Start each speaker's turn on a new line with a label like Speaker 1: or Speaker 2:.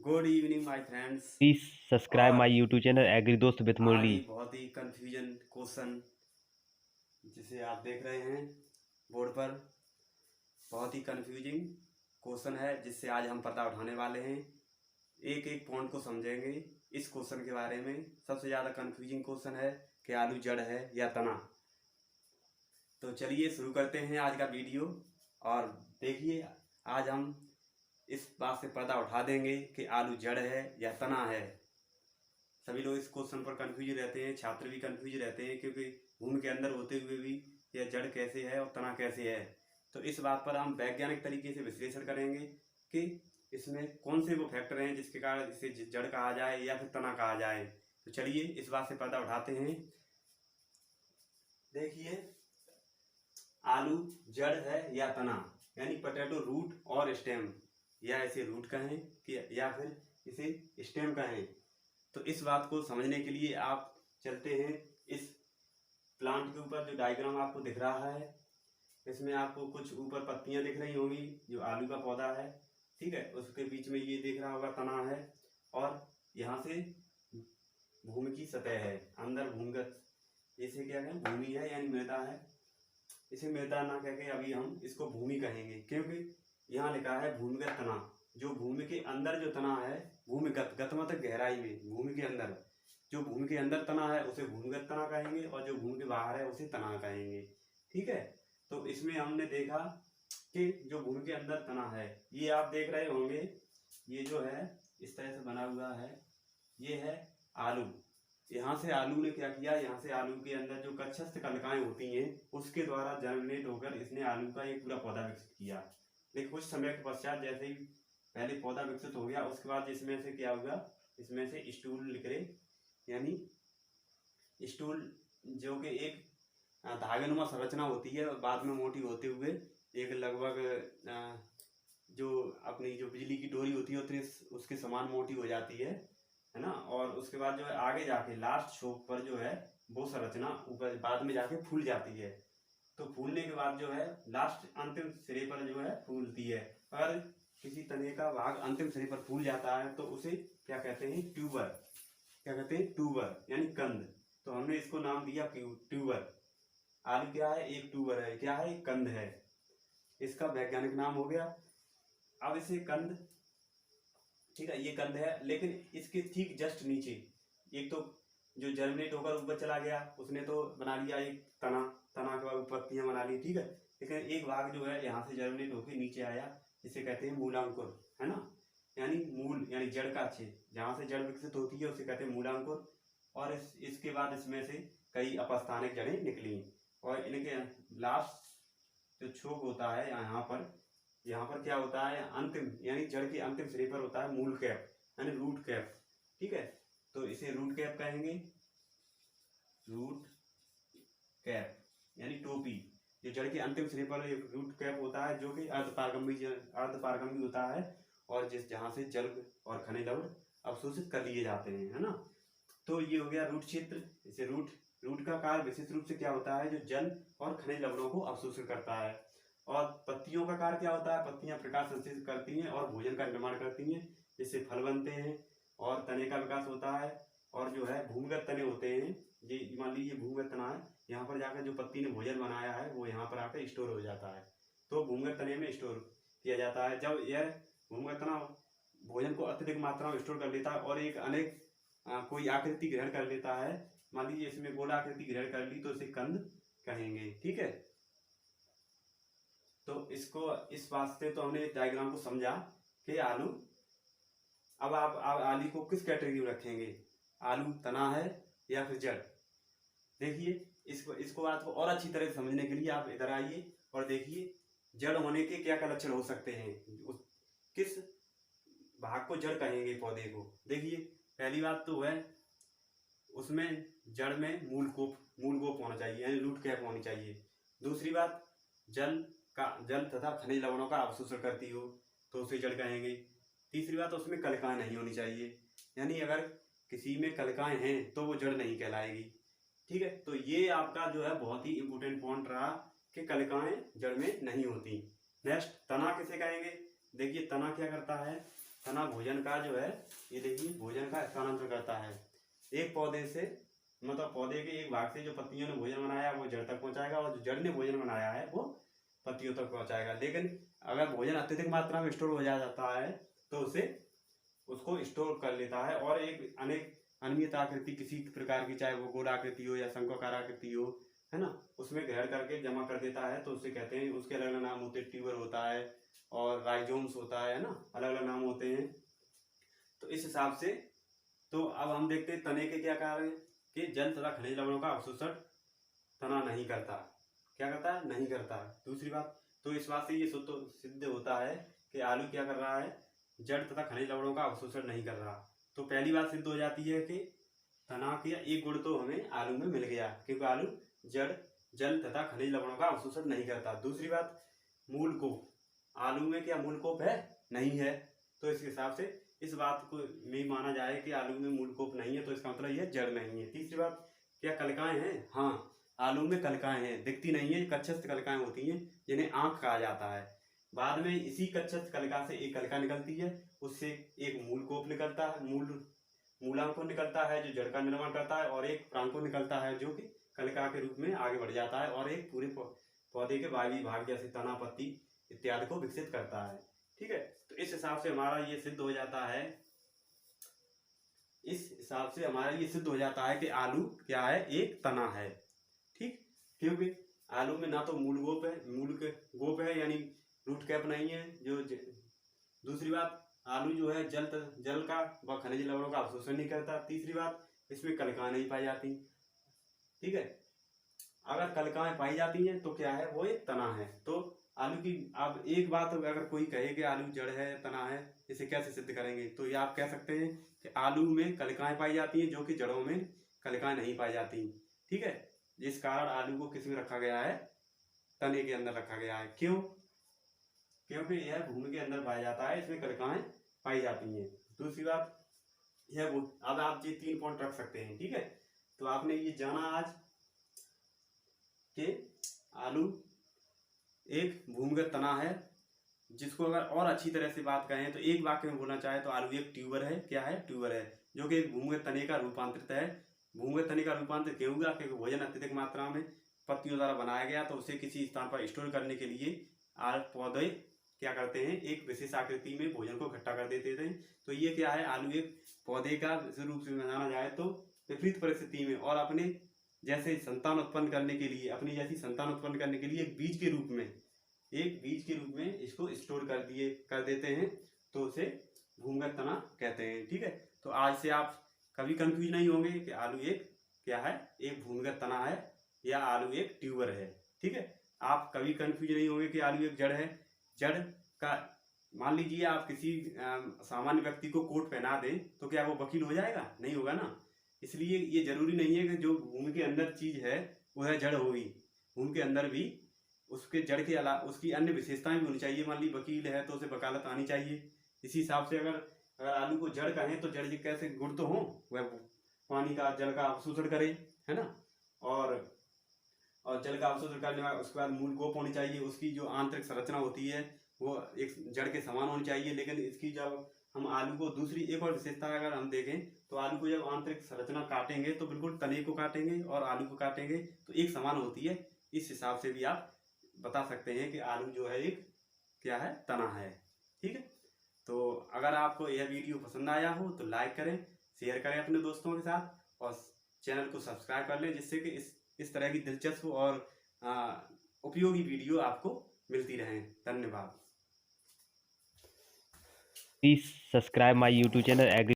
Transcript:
Speaker 1: Good evening my friends.
Speaker 2: Please subscribe
Speaker 1: और
Speaker 2: my YouTube channel agree दोस्त with
Speaker 1: आज
Speaker 2: मुरली।
Speaker 1: ही बहुत ही कंफ्यूजन क्वेश्चन जिसे आप देख रहे हैं बोर्ड पर, बहुत ही कंफ्यूजिंग क्वेश्चन है जिससे आज हम पता उठाने वाले हैं। एक एक पॉइंट को समझेंगे इस क्वेश्चन के बारे में। सबसे ज़्यादा कंफ्यूजिंग क्वेश्चन है कि आलू जड़ है या तना। तो चलिए शुरू करते हैं आज का वीडियो। और देखिए, आज हम इस बात से पर्दा उठा देंगे कि आलू जड़ है या तना है। सभी लोग इस क्वेश्चन पर कंफ्यूज रहते हैं, छात्र भी कंफ्यूज रहते हैं, क्योंकि भूमि के अंदर होते हुए भी यह जड़ कैसे है और तना कैसे है। तो इस बात पर हम वैज्ञानिक तरीके से विश्लेषण करेंगे कि इसमें कौन से वो फैक्टर हैं जिसके कारण इसे जड़ कहा जाए या फिर तना कहा जाए। तो चलिए इस बात से पर्दा उठाते हैं। देखिए, आलू जड़ है या तना, यानी पोटैटो रूट और स्टेम, या इसे रूट कहें कि या फिर इसे स्टेम कहें। तो इस बात को समझने के लिए आप चलते हैं इस प्लांट के ऊपर। जो डायग्राम आपको दिख रहा है, इसमें आपको कुछ ऊपर पत्तियां दिख रही होंगी जो आलू का पौधा है, ठीक है। उसके बीच में ये दिख रहा होगा तना है, और यहाँ से भूमि की सतह है, अंदर भूमिगत, इसे क्या कहें, भूमि है यानी मृदा है। इसे मृदा ना कह के अभी हम इसको भूमि कहेंगे, क्योंकि यहाँ लिखा है भूमिगत तना। जो भूमि के अंदर जो तना है, भूमिगत गत मतलब गहराई में, भूमि के अंदर जो भूमि के अंदर तना है उसे भूमिगत तना कहेंगे, और जो भूमि के बाहर है उसे तना कहेंगे, ठीक है। तो इसमें हमने देखा कि जो भूमि के अंदर तना है, ये आप देख रहे होंगे, ये जो है इस तरह से बना हुआ है, ये है आलू। यहाँ से आलू ने क्या किया, यहाँ से आलू के अंदर जो कक्षस्थ कलिकाएं होती हैं उसके द्वारा जर्मिनेट होकर इसने आलू का एक पूरा पौधा विकसित किया। लेकिन कुछ समय के पश्चात जैसे ही पहले पौधा विकसित हो गया, उसके बाद इसमें से क्या हुआ, इसमें से स्टूल निकले, यानी स्टूल जो कि एक धागेनुमा संरचना होती है, और बाद में मोटी होते हुए एक लगभग जो अपनी जो बिजली की डोरी होती है उतनी उसके समान मोटी हो जाती है ना। और उसके बाद जो है आगे जाके लास्ट छोर पर जो है वो संरचना ऊपर बाद में जाके फूल जाती है। तो फूलने के बाद जो है लास्ट अंतिम सिरे पर जो है फूलती है। अगर किसी तने का भाग अंतिम सिरे पर फूल जाता है तो उसे क्या कहते हैं, ट्यूबर। क्या कहते हैं, ट्यूबर यानी कंद। तो हमने इसको नाम दिया ट्यूबर। आलू क्या है, एक ट्यूबर है, क्या है, एक कंद है, इसका वैज्ञानिक नाम हो गया। अब इसे कंद, ठीक है, ये कंद है, लेकिन इसके ठीक जस्ट नीचे एक तो जो जर्मिनेट होकर ऊपर चला गया, उसने तो बना लिया एक तना, तना के बाद पत्तियां बना ली, ठीक है। लेकिन एक भाग जो है यहाँ से जर्मिनेट होकर नीचे आया, इसे कहते हैं मूलांकुर, है ना। यानी मूल यानी जड़ का छेद, जहाँ से जड़ विकसित होती है उसे कहते हैं मूलांकुर। और इसके बाद इसमें से कई अपस्थानिक जड़ें निकली, और इनके लास्ट जो छोक होता है यहाँ पर क्या होता है, अंतिम यानी जड़ के अंतिम सिरे पर होता है मूल कैप यानी रूट कैप, ठीक है। तो इसे रूट कैप कहेंगे, रूट कैप यानी टोपी। ये जड़ के अंतिम सिरे पर एक रूट कैप होता है जो कि अर्धपारगम्य होता है, और जहाँ से जल और खनिज लवण अवशोषित कर लिए जाते हैं, है ना। तो ये हो गया रूट क्षेत्र। इसे रूट का कार्य विशेष रूप से क्या होता है, जो जल और खनिज लवणों को अवशोषित करता है। और पत्तियों का कार्य क्या होता है, पत्तियां प्रकाश संश्लेषित करती हैं और भोजन का निर्माण करती हैं, जिससे फल बनते हैं और तने का विकास होता है। और जो है भूमिगत तने होते हैं, ये मान लीजिए भूमिगत तना है, यहाँ पर जाकर जो पत्ती ने भोजन बनाया है वो यहाँ पर आकर स्टोर हो जाता है। तो भूमिगत तने में स्टोर किया जाता है। जब यह भूमिगत तना भोजन को अत्यधिक मात्रा में स्टोर कर लेता है और एक अनेक कोई आकृति ग्रहण कर लेता है, मान लीजिए इसमें गोलाकृति ग्रहण कर ली, तो इसे कंद कहेंगे, ठीक है। तो इसको इस वास्ते तो हमने डायग्राम को समझा कि आलू, अब आप आलू को किस कैटेगरी में रखेंगे, आलू तना है या फिर जड़। देखिए, इसको आपको और अच्छी तरह से समझने के लिए आप इधर आइए और देखिए जड़ होने के क्या क्या लक्षण हो सकते हैं, किस भाग को जड़ कहेंगे पौधे को। देखिए, पहली बात तो है उसमें जड़ में मूल गोप होना चाहिए यानी रूट कैप होनी चाहिए। दूसरी बात, जल तथा खनिज लवणों का अवशोषण करती हो तो उसे जड़ कहेंगे। तीसरी बात, उसमें कलिकाएं नहीं होनी चाहिए, यानी अगर किसी में कलिकाएं हैं तो वो जड़ नहीं कहलाएगी, ठीक है। तो ये आपका जो है बहुत ही इंपोर्टेंट पॉइंट रहा कि कलिकाएं जड़ में नहीं होती। नेक्स्ट, तना किसे कहेंगे। देखिए, तना क्या करता है, तना भोजन का जो है, ये देखिए भोजन का स्थानांतरण करता है। एक पौधे से मतलब पौधे के एक भाग से जो पत्तियों ने भोजन बनाया वो जड़ तक पहुंचाएगा, और जो जड़ ने भोजन बनाया है वो पत्तियों तक पहुंचाएगा। लेकिन अगर भोजन अत्यधिक मात्रा में स्टोर हो जाता है तो उसको स्टोर कर लेता है, और एक अनियमित आकृति किसी प्रकार की, चाहे वो गोल आकृति हो या शंक्वाकार आकृति हो, है ना, उसमें ग्रहण करके जमा कर देता है। तो उससे कहते हैं, उसके अलग अलग नाम होते हैं, ट्यूबर होता है और राइजोम्स होता है ना, अलग अलग नाम होते हैं। तो इस हिसाब से तो अब हम देखते हैं तने के क्या कार्य है कि जल तथा खनिज लवणों का अवशोषण तना नहीं करता। क्या करता है? नहीं करता। दूसरी बात, तो इस बात से ये सिद्ध होता है कि आलू क्या कर रहा है? जड़ तथा खनिज लवणों का अवशोषण नहीं कर रहा। तो पहली बात सिद्ध हो जाती है कि तना का एक गुण तो हमें आलू में मिल गया, क्योंकि आलू जड़ जल तथा खनिज लवणों का अवशोषण नहीं करता। दूसरी बात, मूल कोप, आलू में क्या मूल कोप है? नहीं है। तो इस हिसाब से इस बात को में माना जाए कि आलू में मूल कोप नहीं है, तो इसका मतलब ये जड़ नहीं है। तीसरी बात, क्या कलिकाएं हैं? हाँ, आलू में कलिकाएं हैं, दिखती नहीं है, कक्षस्थ कलिकाएं होती हैं जिन्हें आंख कहा जाता है। बाद में इसी कक्षस्थ कलिका से एक कलिका निकलती है, उससे एक मूल कोप निकलता है, मूलांकुर निकलता है जो जड़ का निर्माण करता है, और एक प्रांकुर निकलता है जो कि कलिका के रूप में आगे बढ़ जाता है और एक पूरे पौधे के बाहरी भाग जैसे तना, पत्ती इत्यादि को विकसित करता है। ठीक है, तो इस हिसाब से हमारा ये सिद्ध हो जाता है, इस हिसाब से हमारा ये सिद्ध हो जाता है कि आलू क्या है? एक तना है। ठीक, क्योंकि आलू में ना तो मूल गोप है यानी रूट कैप नहीं है जो दूसरी बात, आलू जो है जल का व खनिज लवणों का अवशोषण नहीं करता। तीसरी बात, इसमें कलिकाएं नहीं पाई जाती। ठीक है, अगर कलिकाएं पाई जाती हैं तो क्या है? वो एक तना है। तो आलू की, अब एक बात अगर कोई कहे कि आलू जड़ है, तना है, इसे कैसे सिद्ध करेंगे? तो ये आप कह सकते हैं कि आलू में कलिकाएं पाई जाती हैं जो कि जड़ों में कलिकाएं नहीं पाई जाती। ठीक है, जिस कारण आलू को किस में रखा गया है? तने के अंदर रखा गया है। क्यों? क्योंकि यह भूमि के अंदर पाया जाता है, इसमें कलिकाएं पाई जाती हैं। दूसरी बात, अब आप ये 3 पॉइंट रख सकते हैं। ठीक है, तो आपने ये जाना आज कि आलू एक भूमिगत तना है, जिसको अगर और अच्छी तरह से बात करें तो एक वाक्य में बोलना चाहे तो आलू एक ट्यूबर है। क्या है? ट्यूबर है, जो कि एक भूमिगत तने का रूपांतरित है। भूमिगत तने का रूपांतरित क्यों हुआ? क्योंकि भोजन अत्यधिक मात्रा में पत्तियों द्वारा बनाया गया, तो उसे किसी स्थान पर स्टोर करने के लिए पौधे क्या करते हैं? एक विशेष आकृति में भोजन को इकट्ठा कर देते थे। तो ये क्या है? आलू एक पौधे का रूप से माना जाए तो विपरीत परिस्थिति में और अपने जैसे संतान उत्पन्न करने के लिए, अपनी जैसी संतान उत्पन्न करने के लिए एक बीज के रूप में इसको स्टोर कर देते हैं, तो उसे भूमिगत तना कहते हैं। ठीक है, तो आज से आप कभी कंफ्यूज नहीं होंगे कि आलू एक क्या है? एक भूमिगत तना है या आलू एक ट्यूबर है। ठीक है, आप कभी कंफ्यूज नहीं होंगे कि आलू एक जड़ है। जड़ का, मान लीजिए आप किसी सामान्य व्यक्ति को कोट पहना दें तो क्या वो वकील हो जाएगा? नहीं होगा ना। इसलिए ये जरूरी नहीं है कि जो भूमि के अंदर चीज है वो है जड़ होगी। भूमि के अंदर भी उसके जड़ के अलावा उसकी अन्य विशेषताएं भी होनी चाहिए। मान ली वकील है तो उसे वकालत आनी चाहिए। इसी हिसाब से अगर आलू को जड़ कहें तो जड़ कैसे गुण तो हो, वह पानी का, जल का अवशोषण करे, है ना, और जल का अवशोषण करने के बाद उसके बाद मूल गोप होनी चाहिए। उसकी जो आंतरिक संरचना होती है वो एक जड़ के समान होनी चाहिए। लेकिन इसकी जब हम आलू को दूसरी एक और विशेषता अगर हम देखें तो आलू को जब आंतरिक संरचना काटेंगे तो बिल्कुल तने को काटेंगे और आलू को काटेंगे तो एक समान होती है। इस हिसाब से भी आप बता सकते हैं कि आलू जो है एक क्या है? तना है। ठीक है, तो अगर आपको यह वीडियो पसंद आया हो तो लाइक करें, शेयर करें अपने दोस्तों के साथ, और चैनल को सब्सक्राइब कर लें, जिससे कि इस तरह की दिलचस्प और उपयोगी वीडियो आपको मिलती रहें। धन्यवाद।
Speaker 2: Please subscribe my YouTube channel Agri